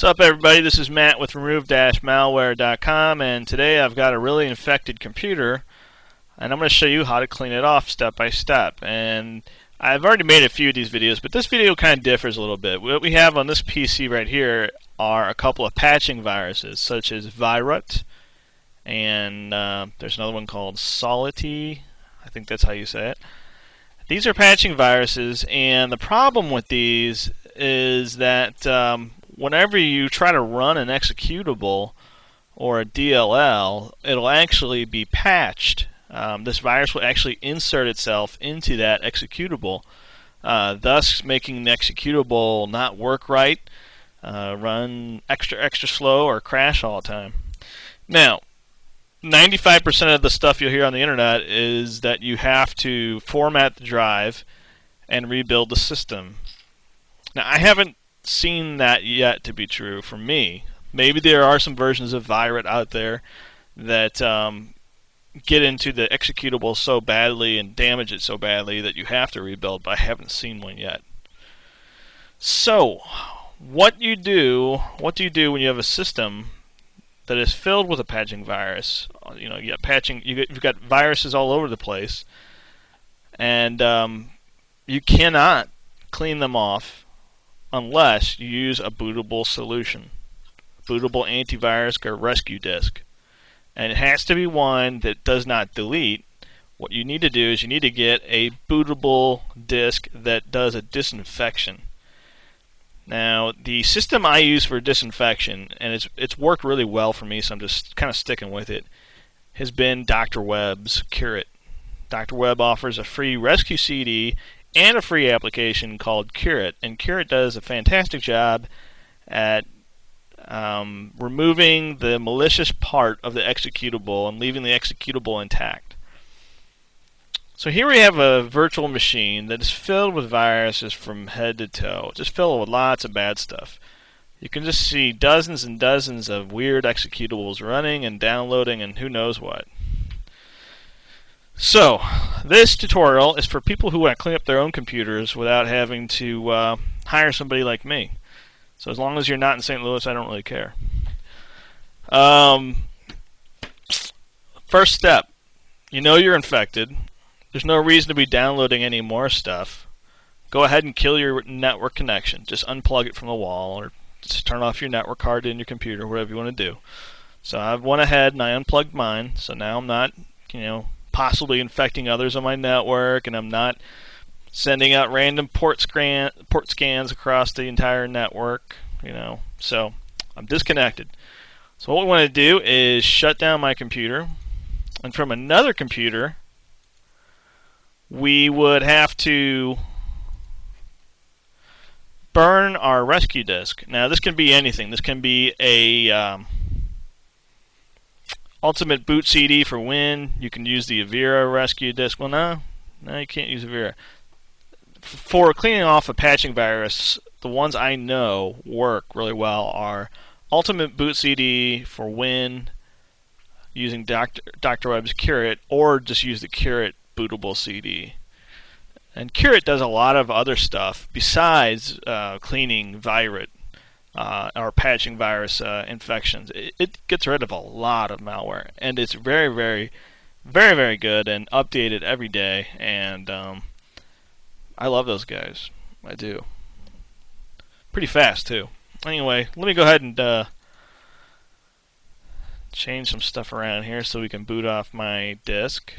What's up, everybody? This is Matt with remove-malware.com, and today I've got a really infected computer, and I'm going to show you how to clean it off step by step. And I've already made a few of these videos, but this video kind of differs a little bit. What we have on this PC right here are a couple of patching viruses, such as Virut, and there's another one called Sality. I think that's how you say it. These are patching viruses, and the problem with these is that whenever you try to run an executable or a DLL, it'll actually be patched. This virus will actually insert itself into that executable, thus making the executable not work right, run extra slow, or crash all the time. Now, 95% of the stuff you'll hear on the internet is that you have to format the drive and rebuild the system. Now, I haven't seen that yet to be true for me. Maybe there are some versions of Virut out there that get into the executable so badly and damage it so badly that you have to rebuild, but I haven't seen one yet. So, what do you do when you have a system that is filled with a patching virus? You know, you've got viruses all over the place, and you cannot clean them off unless you use a bootable solution, bootable antivirus or rescue disk. And it has to be one that does not delete. What you need to do is you need to get a bootable disk that does a disinfection. Now, the system I use for disinfection, and it's worked really well for me, so I'm just kind of sticking with it, has been Dr. Webb's Virut. Dr. Webb offers a free rescue CD and a free application called Virut, and Virut does a fantastic job at removing the malicious part of the executable and leaving the executable intact. So here we have a virtual machine that is filled with viruses from head to toe, just filled with lots of bad stuff. You can just see dozens and dozens of weird executables running and downloading and who knows what. So, this tutorial is for people who want to clean up their own computers without having to hire somebody like me. So as long as you're not in St. Louis, I don't really care. First step, you know you're infected. There's no reason to be downloading any more stuff. Go ahead and kill your network connection. Just unplug it from the wall, or just turn off your network card in your computer, whatever you want to do. So I went ahead and I unplugged mine, so now I'm not, possibly infecting others on my network, and I'm not sending out random port scans across the entire network, So I'm disconnected. So what we want to do is shut down my computer, and from another computer we would have to burn our rescue disk. Now this can be anything. This can be a Ultimate Boot CD for Win. You can use the Avira rescue disk. Well, no, you can't use Avira. For cleaning off a patching virus, the ones I know work really well are Ultimate Boot CD for Win, using Dr. Webb's Virut, or just use the Virut bootable CD. And Virut does a lot of other stuff besides cleaning Virut or patching virus infections. It gets rid of a lot of malware, and it's very, very, very, very good and updated every day. And I love those guys. I do. Pretty fast too. Anyway, let me go ahead and change some stuff around here so we can boot off my disk.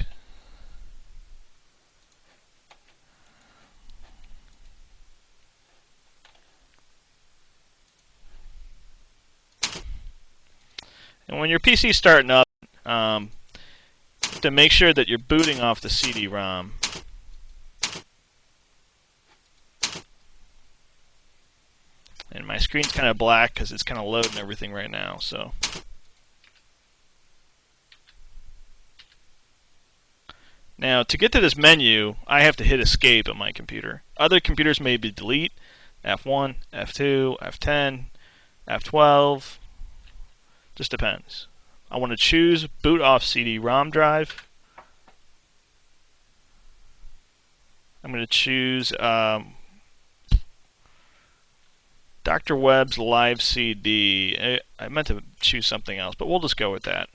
And when your PC's starting up, to make sure that you're booting off the CD-ROM. And my screen's kind of black because it's kind of loading everything right now. So, now to get to this menu, I have to hit Escape on my computer. Other computers may be Delete, F1, F2, F10, F12. Just depends. I want to choose Boot Off CD-ROM drive. I'm going to choose Dr. Dr. Webb's live CD. I meant to choose something else, but we'll just go with that.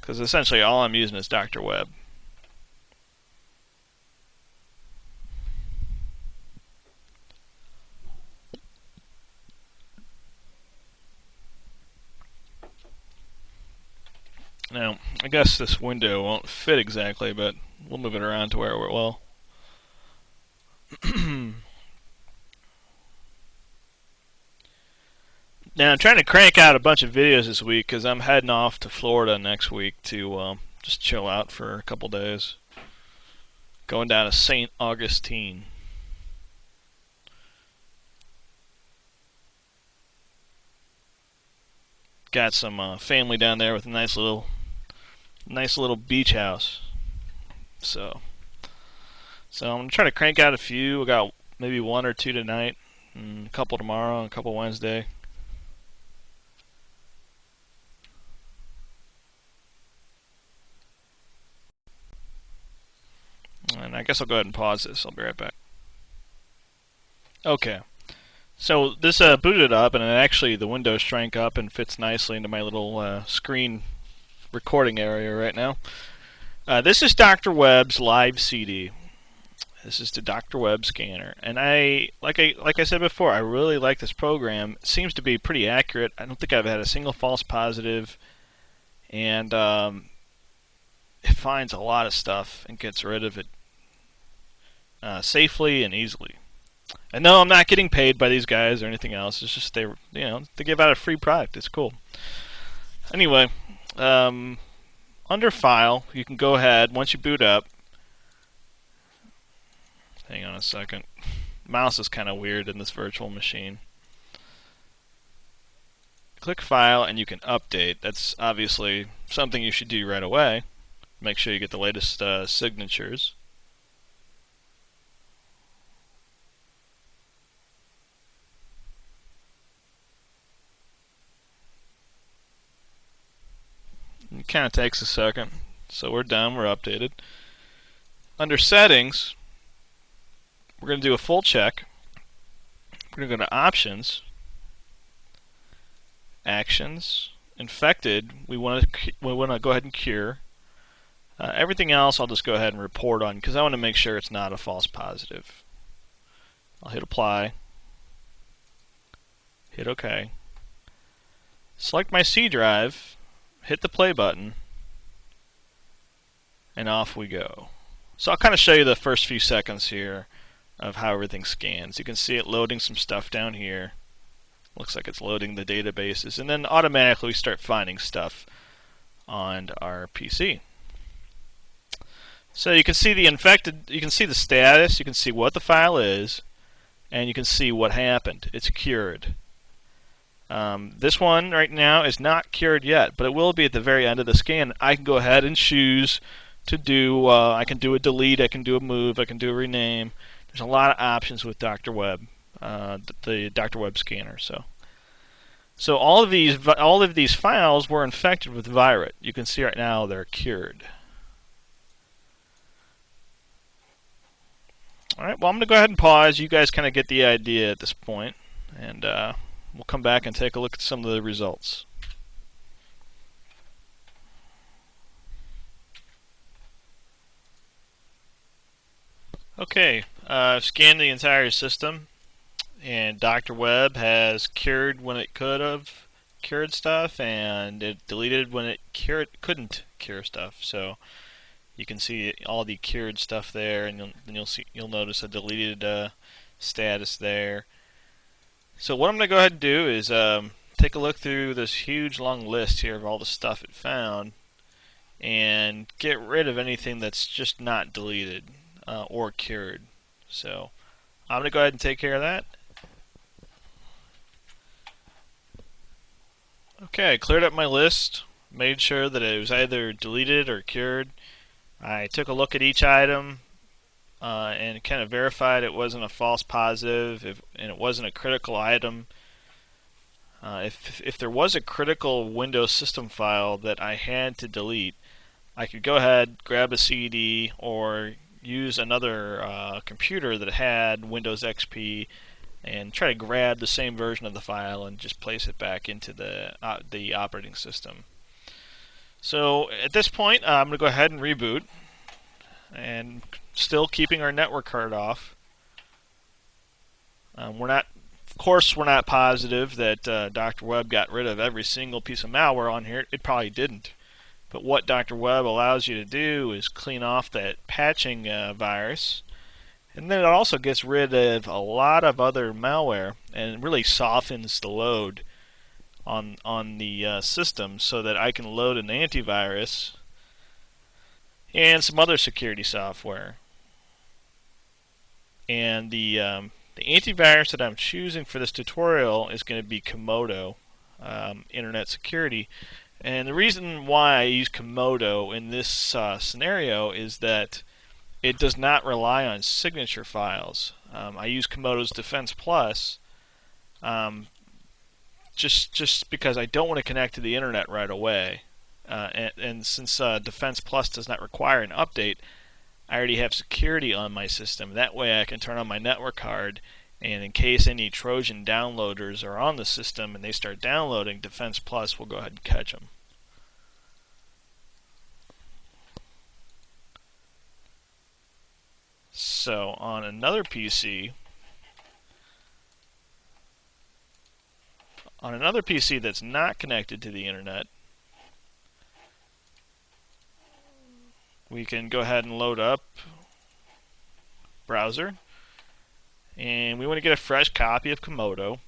Because essentially all I'm using is Dr. Webb. Now, I guess this window won't fit exactly, but we'll move it around to where it will. Now, I'm trying to crank out a bunch of videos this week because I'm heading off to Florida next week to just chill out for a couple days. Going down to St. Augustine. Got some family down there with a nice little beach house. So I'm gonna try to crank out a few. We got maybe one or two tonight, and a couple tomorrow, and a couple Wednesday. And I guess I'll go ahead and pause this. I'll be right back. Okay. So this booted up, and actually the window shrank up and fits nicely into my little screen recording area right now. This is Dr. Webb's live CD. This is the Dr. Webb scanner, and like I said before, I really like this program. It seems to be pretty accurate. I don't think I've had a single false positive, and it finds a lot of stuff and gets rid of it safely and easily. And no, I'm not getting paid by these guys or anything else. It's just they give out a free product. It's cool. Anyway, under File, you can go ahead once you boot up. Hang on a second. Mouse is kind of weird in this virtual machine. Click File and you can update. That's obviously something you should do right away. Make sure you get the latest signatures. It kind of takes a second. So we're done, we're updated. Under Settings, we're going to do a full check. We're going to go to Options, Actions, Infected. We want to go ahead and cure. Everything else I'll just go ahead and report on because I want to make sure it's not a false positive. I'll hit Apply. Hit OK. Select my C drive. Hit the play button. And off we go. So I'll kind of show you the first few seconds here of how everything scans. You can see it loading some stuff down here. Looks like it's loading the databases, and then automatically we start finding stuff on our PC. So you can see the infected, you can see the status, you can see what the file is, and you can see what happened. It's cured. This one right now is not cured yet, but it will be at the very end of the scan. I can go ahead and choose to do, I can do a delete, I can do a move, I can do a rename. There's a lot of options with Dr. Webb, the Dr. Webb scanner. So all of these files were infected with Virut. You can see right now they're cured. All right. Well, I'm going to go ahead and pause. You guys kind of get the idea at this point, and we'll come back and take a look at some of the results. Okay, scanned the entire system, and Dr. Webb has cured when it could have cured stuff, and it deleted when it couldn't cure stuff. So you can see all the cured stuff there, and you'll notice a deleted status there. So what I'm going to go ahead and do is take a look through this huge long list here of all the stuff it found, and get rid of anything that's just not deleted. Or cured. So I'm going to go ahead and take care of that. Okay, I cleared up my list, made sure that it was either deleted or cured. I took a look at each item and kind of verified it wasn't a false positive and it wasn't a critical item. If there was a critical Windows system file that I had to delete, I could go ahead, grab a CD, or use another computer that had Windows XP and try to grab the same version of the file and just place it back into the operating system. So at this point, I'm going to go ahead and reboot, and still keeping our network card off. We're not positive that Dr. Webb got rid of every single piece of malware on here. It probably didn't. But what Dr. Webb allows you to do is clean off that patching virus, and then it also gets rid of a lot of other malware and really softens the load on the system so that I can load an antivirus and some other security software. And the antivirus that I'm choosing for this tutorial is going to be Comodo Internet Security. And the reason why I use Comodo in this scenario is that it does not rely on signature files. I use Comodo's Defense Plus just because I don't want to connect to the internet right away. And since Defense Plus does not require an update, I already have security on my system. That way I can turn on my network card, and in case any Trojan downloaders are on the system and they start downloading, Defense Plus will go ahead and catch them. So on another PC that's not connected to the internet, we can go ahead and load up browser, and we want to get a fresh copy of Comodo.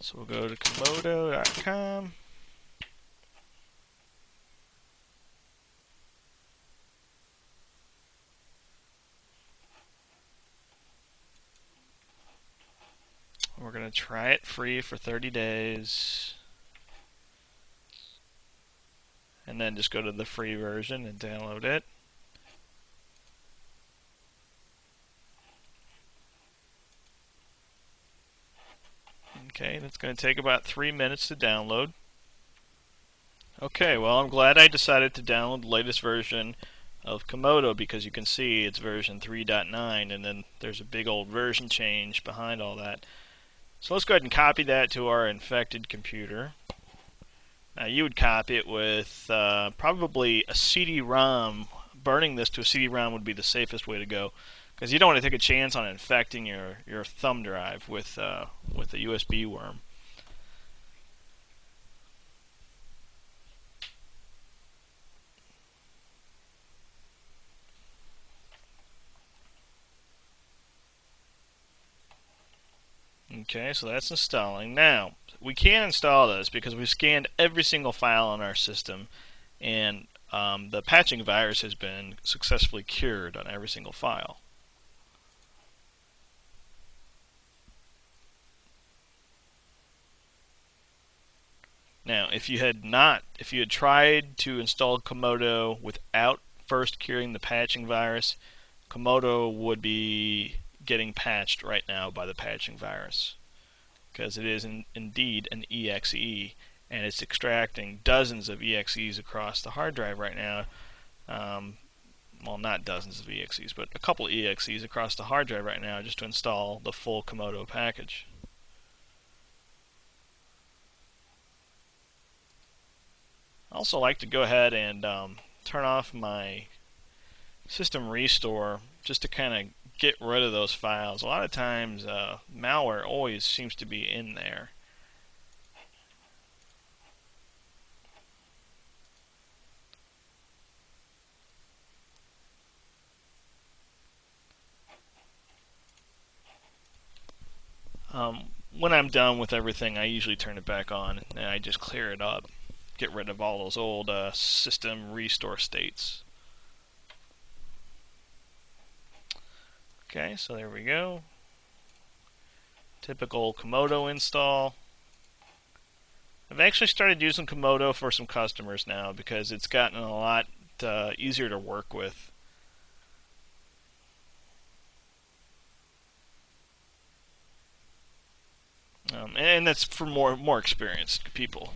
So we'll go to Comodo.com. We're going to try it free for 30 days. And then just go to the free version and download it. Okay, that's going to take about 3 minutes to download. Okay, well, I'm glad I decided to download the latest version of Comodo, because you can see it's version 3.9, and then there's a big old version change behind all that. So let's go ahead and copy that to our infected computer. Now you would copy it with probably a CD-ROM. Burning this to a CD-ROM would be the safest way to go, because you don't want to take a chance on infecting your thumb drive with a USB worm. Okay, so that's installing. Now, we can install this because we've scanned every single file on our system, and the patching virus has been successfully cured on every single file. Now, if you had tried to install Comodo without first curing the patching virus, Comodo would be getting patched right now by the patching virus, because it is indeed an exe, and it's extracting dozens of exes across the hard drive right now. Well, not dozens of exes, but a couple exes across the hard drive right now just to install the full Comodo package. I also like to go ahead and turn off my system restore just to kind of get rid of those files. A lot of times malware always seems to be in there. When I'm done with everything, I usually turn it back on and I just clear it up, get rid of all those old system restore states. Okay, so there we go. Typical Comodo install. I've actually started using Comodo for some customers now because it's gotten a lot easier to work with. And that's for more experienced people.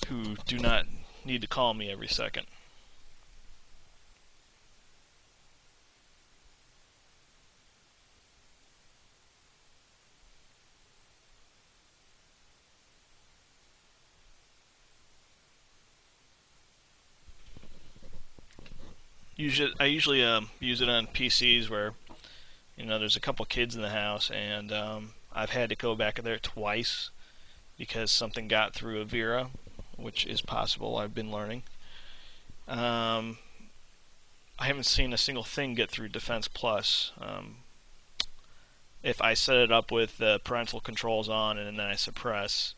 who do not need to call me every second. I usually use it on PCs where there's a couple kids in the house, and I've had to go back in there twice because something got through a Vera, which is possible. I've been learning. I haven't seen a single thing get through Defense Plus. If I set it up with the parental controls on and then I suppress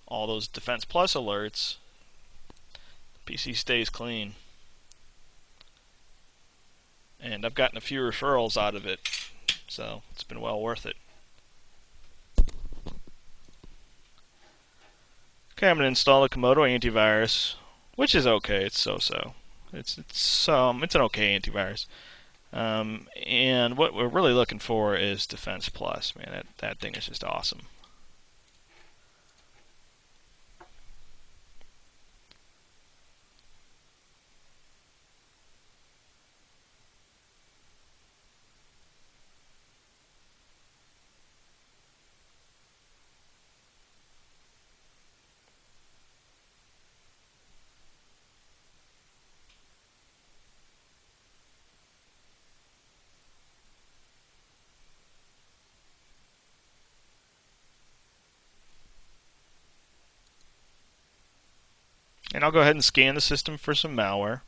all those Defense Plus alerts, the PC stays clean. And I've gotten a few referrals out of it, so it's been well worth it. Okay, I'm going to install the Comodo antivirus, which is okay. It's so-so. It's an okay antivirus. And what we're really looking for is Defense Plus. Man, that thing is just awesome. And I'll go ahead and scan the system for some malware.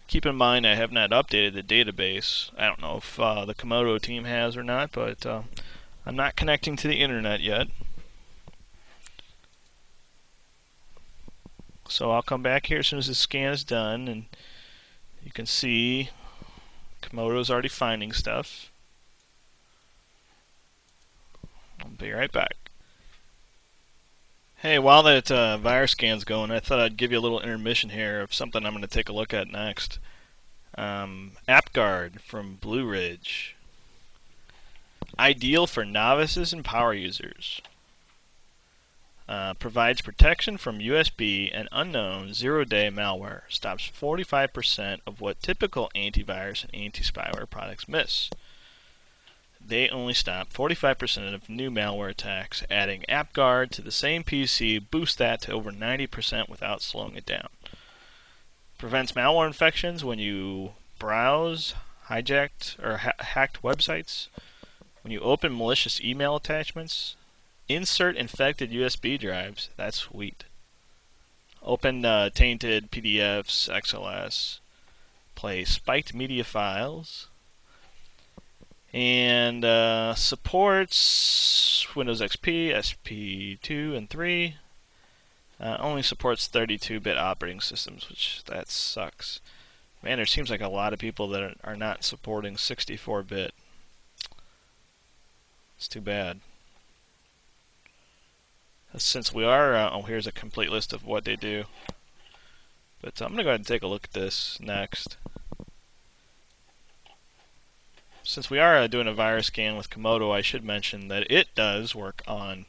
Keep in mind I have not updated the database. I don't know if the Comodo team has or not, but I'm not connecting to the internet yet. So I'll come back here as soon as the scan is done, and you can see Comodo's already finding stuff. I'll be right back. Hey, while that virus scan's going, I thought I'd give you a little intermission here of something I'm going to take a look at next. AppGuard from Blue Ridge. Ideal for novices and power users. Provides protection from USB and unknown zero-day malware. Stops 45% of what typical antivirus and anti-spyware products miss. They only stop 45% of new malware attacks. Adding AppGuard to the same PC boosts that to over 90% without slowing it down. Prevents malware infections when you browse hijacked or hacked websites, when you open malicious email attachments, insert infected USB drives. That's sweet. Open tainted PDFs, XLS, play spiked media files, and supports Windows XP, SP2 and 3. Only supports 32-bit operating systems, which that sucks. Man, there seems like a lot of people that are not supporting 64-bit. It's too bad. Since we are, oh, here's a complete list of what they do. But I'm going to go ahead and take a look at this next. Since we are doing a virus scan with Comodo, I should mention that it does work on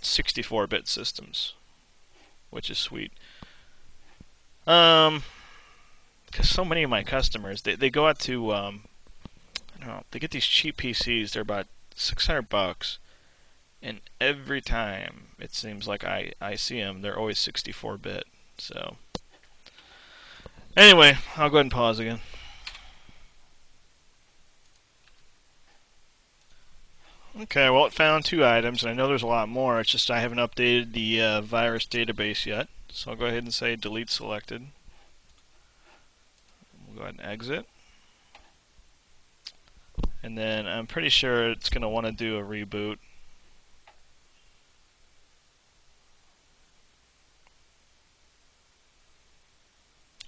64-bit systems, which is sweet. Because so many of my customers, they go out to, I don't know, they get these cheap PCs. They're about $600, and every time it seems like I see them, they're always 64-bit. So anyway, I'll go ahead and pause again. Okay, well, it found 2 items, and I know there's a lot more. It's just I haven't updated the virus database yet. So I'll go ahead and say delete selected. We'll go ahead and exit. And then I'm pretty sure it's going to want to do a reboot.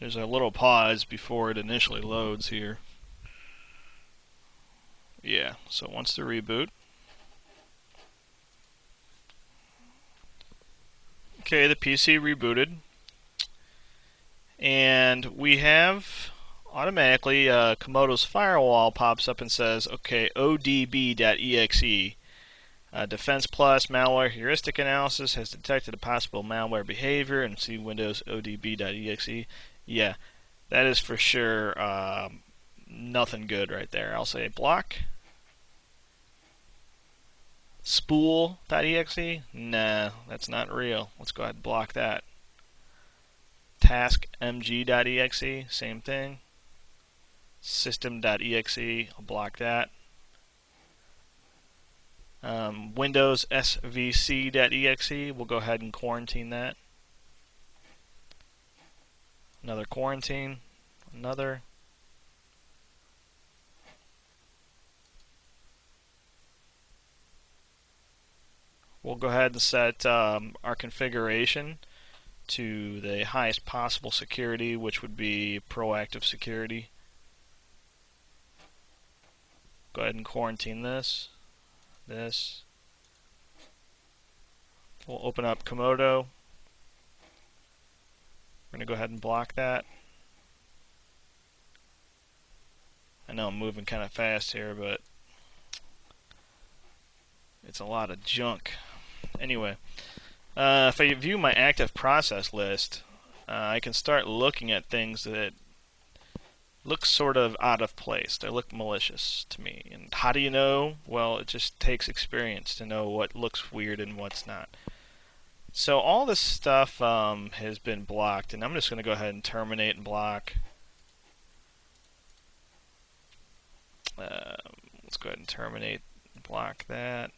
There's a little pause before it initially loads here. Yeah, so it wants to reboot. Okay, the PC rebooted. And we have automatically Comodo's firewall pops up and says, okay, odb.exe. Defense Plus malware heuristic analysis has detected a possible malware behavior and see Windows odb.exe. Yeah, that is for sure nothing good right there. I'll say block. Spool.exe? Nah, that's not real. Let's go ahead and block that. Taskmg.exe, same thing. System.exe, I'll block that. Windows svc.exe, we'll go ahead and quarantine that. Another quarantine. Another. We'll go ahead and set our configuration to the highest possible security, which would be proactive security. Go ahead and quarantine this. We'll open up Comodo. We're going to go ahead and block that. I know I'm moving kind of fast here, but it's a lot of junk. Anyway, if I view my active process list, I can start looking at things that look sort of out of place. They look malicious to me. And how do you know? Well, it just takes experience to know what looks weird and what's not. So all this stuff has been blocked, and I'm just going to go ahead and terminate and block. Let's go ahead and terminate and block that.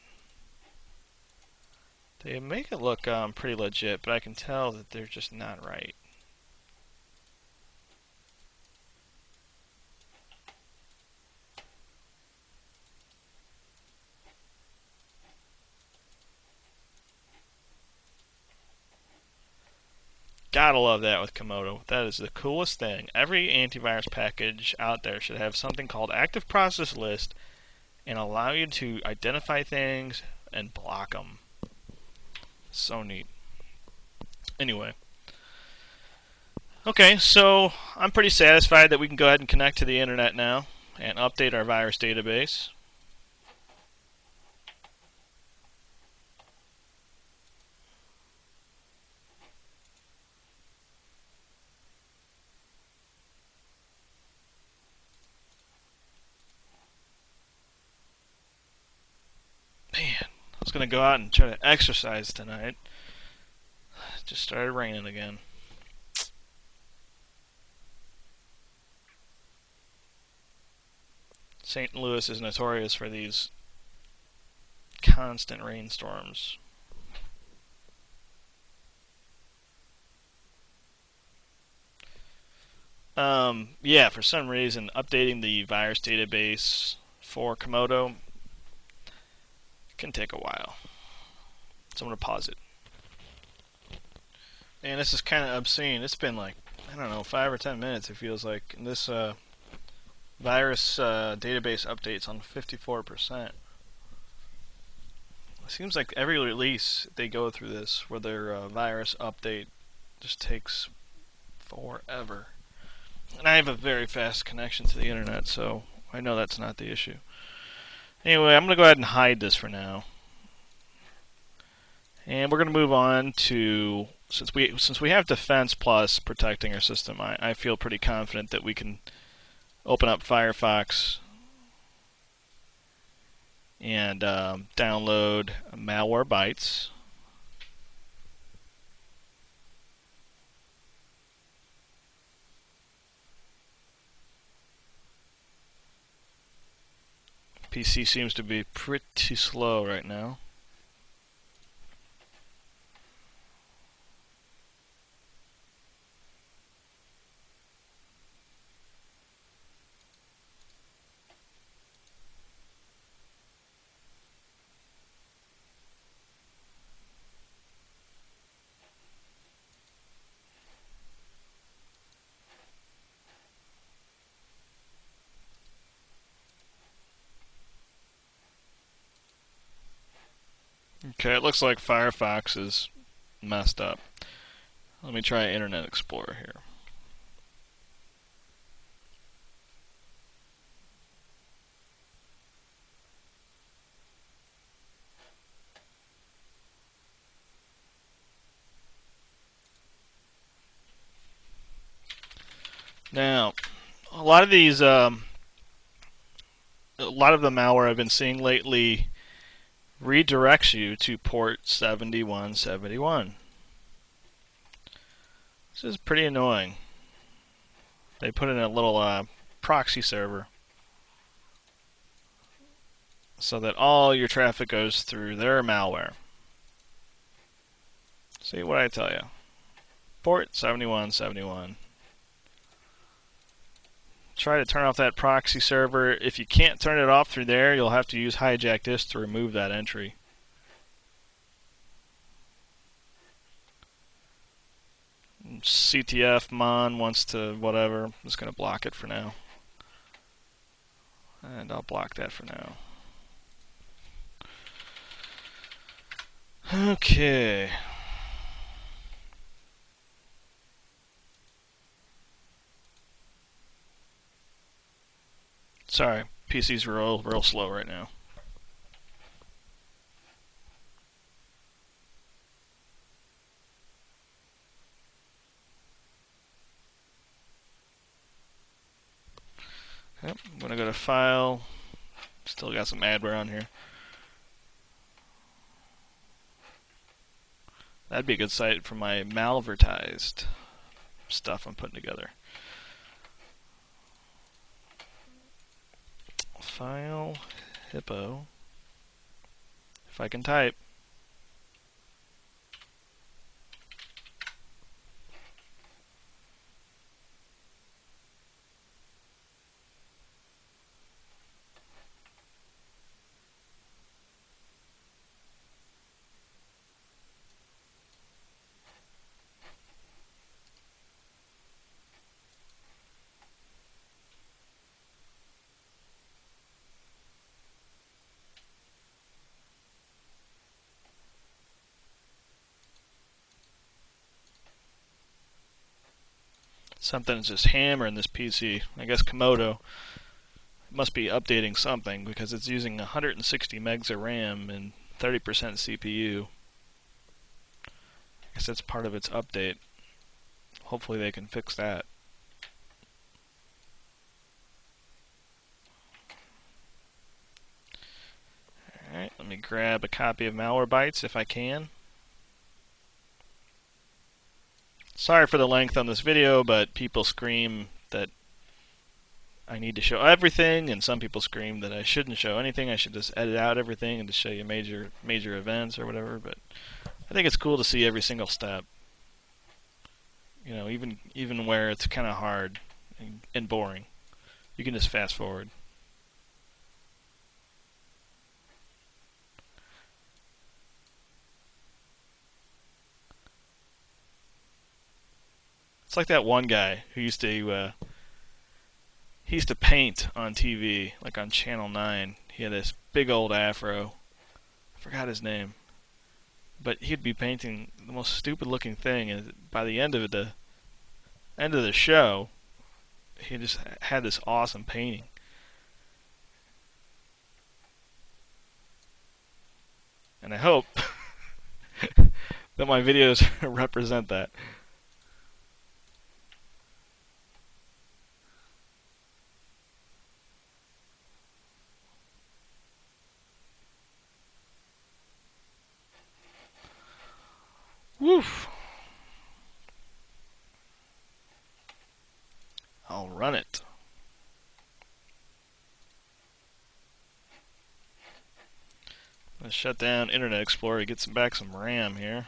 They make it look pretty legit, but I can tell that they're just not right. Gotta love that with Comodo. That is the coolest thing. Every antivirus package out there should have something called active process list and allow you to identify things and block them. So neat. Anyway. Okay, so I'm pretty satisfied that we can go ahead and connect to the internet now and update our virus database. Man, I was going to go out and try to exercise tonight. It just started raining again. St. Louis is notorious for these constant rainstorms. Yeah, for some reason, updating the virus database for Comodo can take a while. So I'm going to pause it. And this is kind of obscene. It's been like, I don't know, 5 or 10 minutes it feels like. And this virus database updates on 54%. It seems like every release they go through this where their virus update just takes forever. And I have a very fast connection to the internet, so I know that's not the issue. Anyway, I'm going to go ahead and hide this for now. And we're going to move on to, since we have Defense Plus protecting our system, I feel pretty confident that we can open up Firefox and download Malwarebytes. PC seems to be pretty slow right now. Okay, it looks like Firefox is messed up. Let me try Internet Explorer here. Now, a lot of these, a lot of the malware I've been seeing lately redirects you to port 7171. This is pretty annoying. They put in a little proxy server so that all your traffic goes through their malware. See what I tell you. Port 7171. Try to turn off that proxy server. If you can't turn it off through there, you'll have to use hijack disk to remove that entry. CTF mon wants to whatever. I'm just going to block it for now. And I'll block that for now. Okay. Sorry, PC's real slow right now. Yep, I'm going to go to File. Still got some adware on here. That'd be a good site for my malvertised stuff I'm putting together. File, hippo. If I can type. Something's just hammering this PC. I guess Comodo must be updating something because it's using 160 megs of RAM and 30% CPU. I guess that's part of its update. Hopefully they can fix that. Alright, let me grab a copy of Malwarebytes if I can. Sorry for the length on this video, but people scream that I need to show everything, and some people scream that I shouldn't show anything. I should just edit out everything and just show you major events or whatever. But I think it's cool to see every single step. You know, even where it's kind of hard and boring, you can just fast forward. It's like that one guy who used to paint on TV, like on Channel 9. He had this big old afro. I forgot his name. But he'd be painting the most stupid looking thing, and by the end of the show, he just had this awesome painting. And I hope that my videos represent that. Woof. I'll run it. Let's shut down Internet Explorer to get back some RAM here.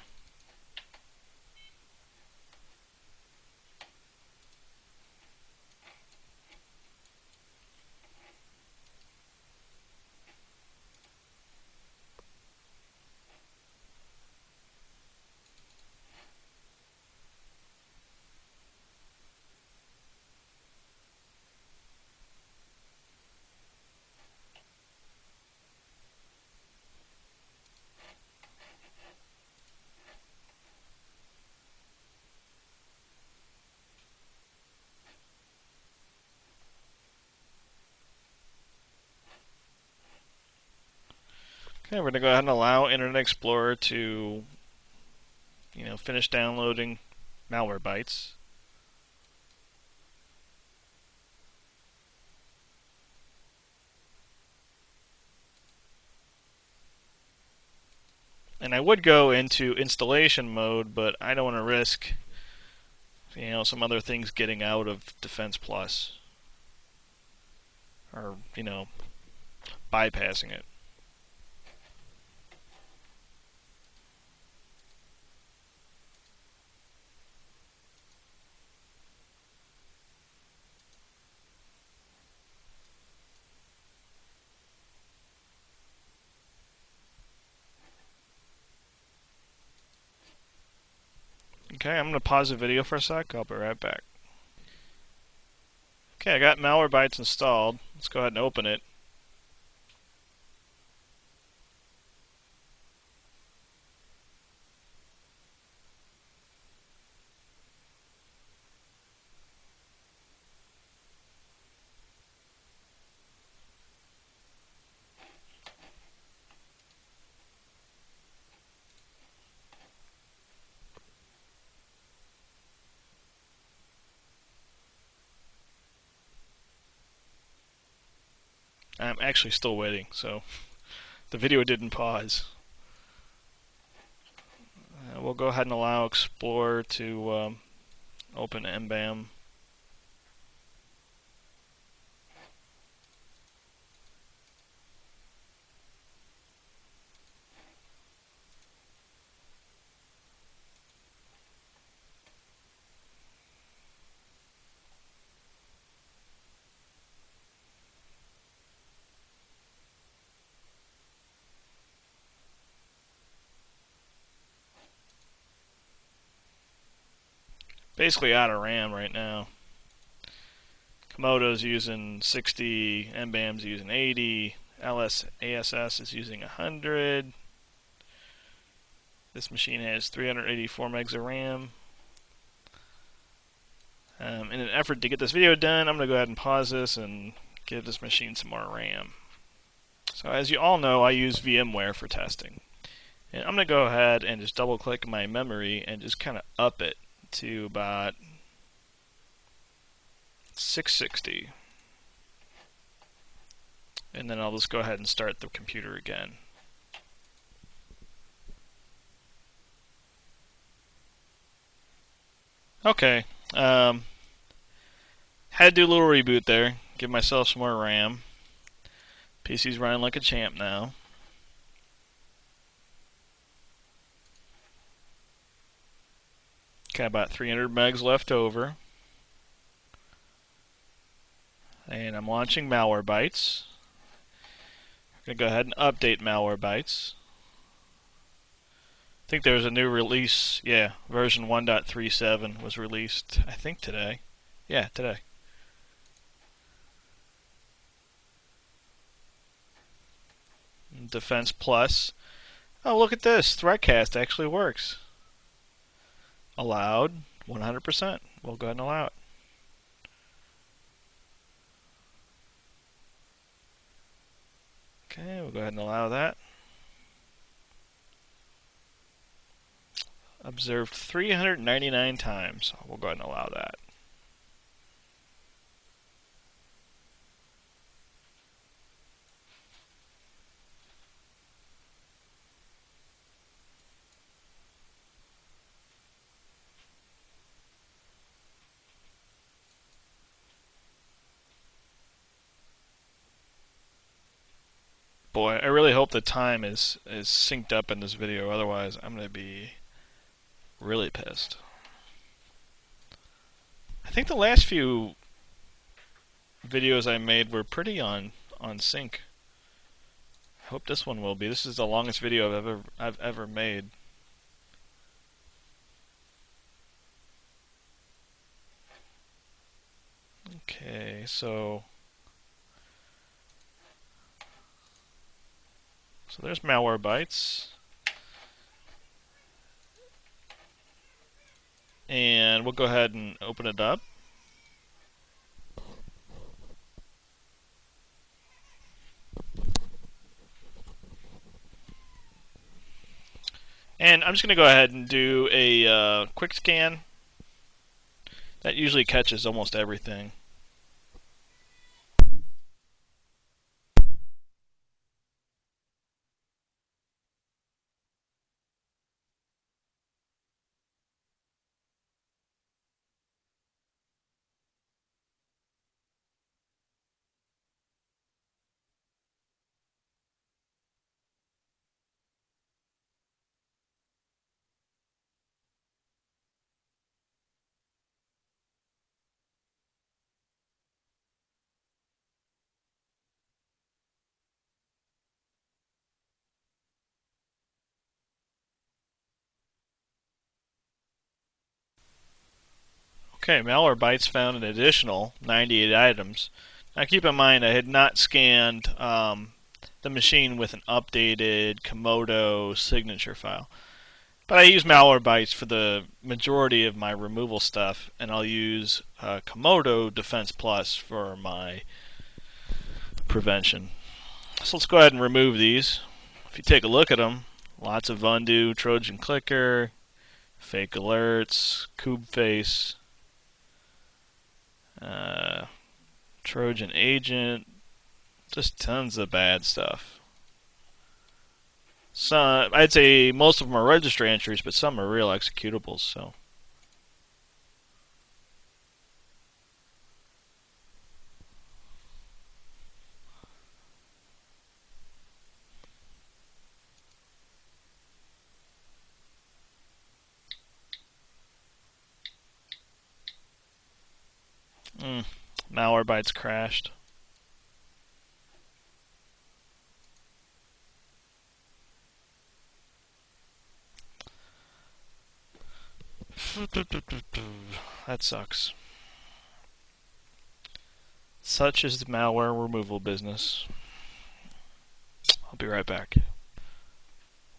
Okay, we're going to go ahead and allow Internet Explorer to, finish downloading Malwarebytes. And I would go into installation mode, but I don't want to risk, some other things getting out of Defense Plus, or bypassing it. Okay, I'm going to pause the video for a sec. I'll be right back. Okay, I got Malwarebytes installed. Let's go ahead and open it. I'm actually still waiting, so the video didn't pause. We'll go ahead and allow Explorer to open MBAM. Basically out of RAM right now. Comodo's using 60, MBAM's using 80, ASS is using 100. This machine has 384 megs of RAM. In an effort to get this video done, I'm going to go ahead and pause this and give this machine some more RAM. So as you all know, I use VMware for testing. And I'm going to go ahead and just double click my memory and just kind of up it to about 660. And then I'll just go ahead and start the computer again. Okay. Had to do a little reboot there. Give myself some more RAM. PC's running like a champ now. Got about 300 megs left over. And I'm launching Malwarebytes. I'm going to go ahead and update Malwarebytes. I think there's a new release. Yeah, version 1.37 was released, I think today. Yeah, today. Defense Plus. Oh, look at this. Threatcast actually works. Allowed 100%. We'll go ahead and allow it. Okay, we'll go ahead and allow that. Observed 399 times. We'll go ahead and allow that. Boy, I really hope the time is synced up in this video, otherwise I'm going to be really pissed. I think the last few videos I made were pretty on sync. I hope this one will be. This is the longest video I've ever made. Okay, so there's Malwarebytes. And we'll go ahead and open it up. And I'm just going to go ahead and do a quick scan. That usually catches almost everything. Okay, Malwarebytes found an additional 98 items. Now keep in mind I had not scanned the machine with an updated Comodo signature file. But I use Malwarebytes for the majority of my removal stuff, and I'll use Comodo Defense Plus for my prevention. So let's go ahead and remove these. If you take a look at them, lots of undo, Trojan clicker, fake alerts, kube face, Trojan agent, just tons of bad stuff. Some, I'd say most of them are registry entries, but some are real executables. So. Malwarebytes crashed. That sucks. Such is the malware removal business. I'll be right back.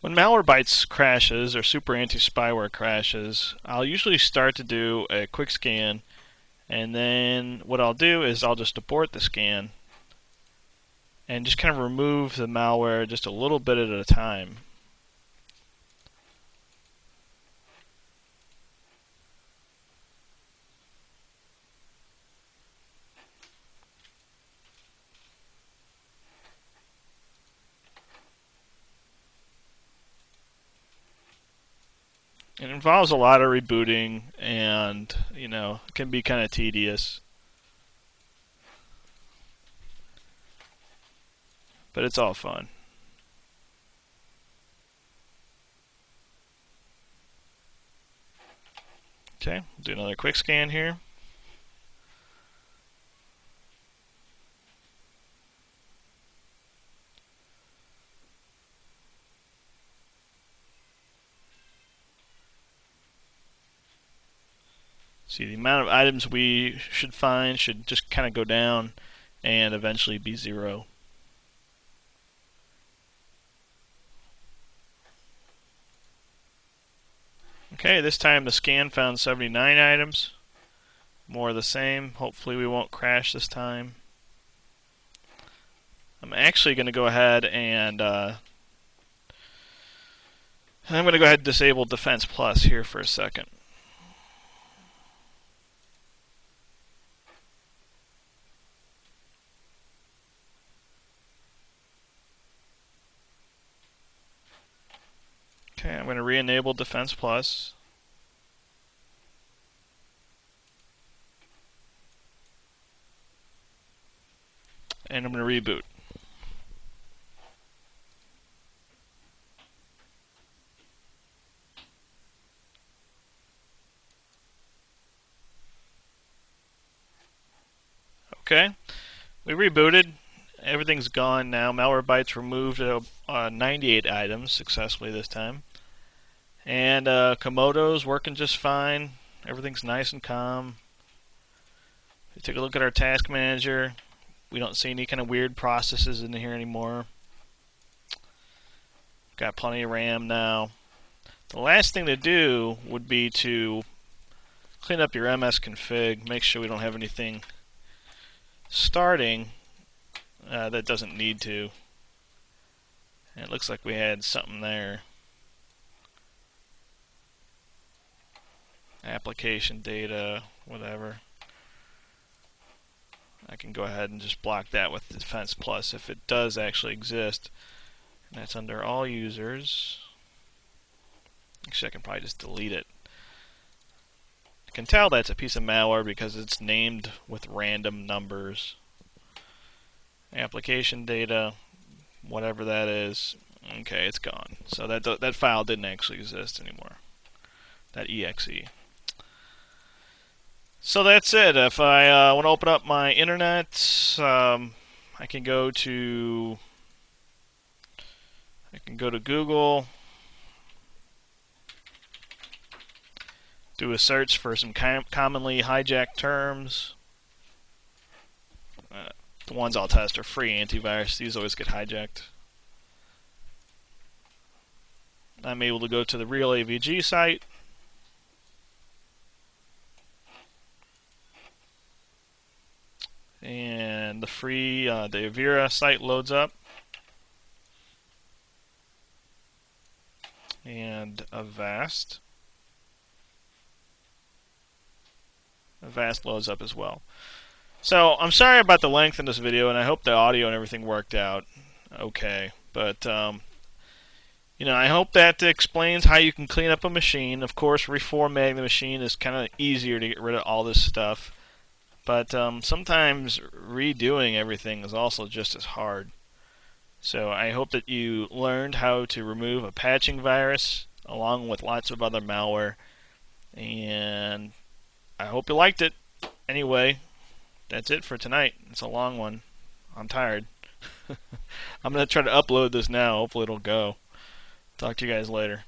When Malwarebytes crashes or super anti-spyware crashes, I'll usually start to do a quick scan, and then what I'll do is I'll just abort the scan and just kind of remove the malware just a little bit at a time. It involves a lot of rebooting, and it can be kind of tedious. But it's all fun. Okay, do another quick scan here. See, the amount of items we should find should just kind of go down and eventually be 0. Okay, this time the scan found 79 items. More of the same. Hopefully we won't crash this time. I'm actually going to go ahead and disable Defense Plus here for a second. Okay, I'm going to re-enable Defense Plus. And I'm going to reboot. Okay, we rebooted. Everything's gone now. Malwarebytes removed 98 items successfully this time. And Comodo's working just fine. Everything's nice and calm. If you take a look at our task manager, we don't see any kind of weird processes in here anymore. Got plenty of RAM now. The last thing to do would be to clean up your MS config, make sure we don't have anything starting that doesn't need to. And it looks like we had something there. Application data, whatever. I can go ahead and just block that with Defense Plus if it does actually exist. And that's under all users. Actually, I can probably just delete it. I can tell that's a piece of malware because it's named with random numbers. Application data, whatever that is. Okay, it's gone. So that file didn't actually exist anymore. That exe. So that's it. If I want to open up my internet, I can go to Google. do a search for some commonly hijacked terms. The ones I'll test are free antivirus. These always get hijacked. I'm able to go to the real AVG site. And the free, the Avira site loads up. And Avast loads up as well. So I'm sorry about the length in this video, and I hope the audio and everything worked out okay. But you know, I hope that explains how you can clean up a machine. Of course, reformatting the machine is kind of easier to get rid of all this stuff. But sometimes redoing everything is also just as hard. So I hope that you learned how to remove a patching virus along with lots of other malware. And I hope you liked it. Anyway, that's it for tonight. It's a long one. I'm tired. I'm going to try to upload this now. Hopefully it'll go. Talk to you guys later.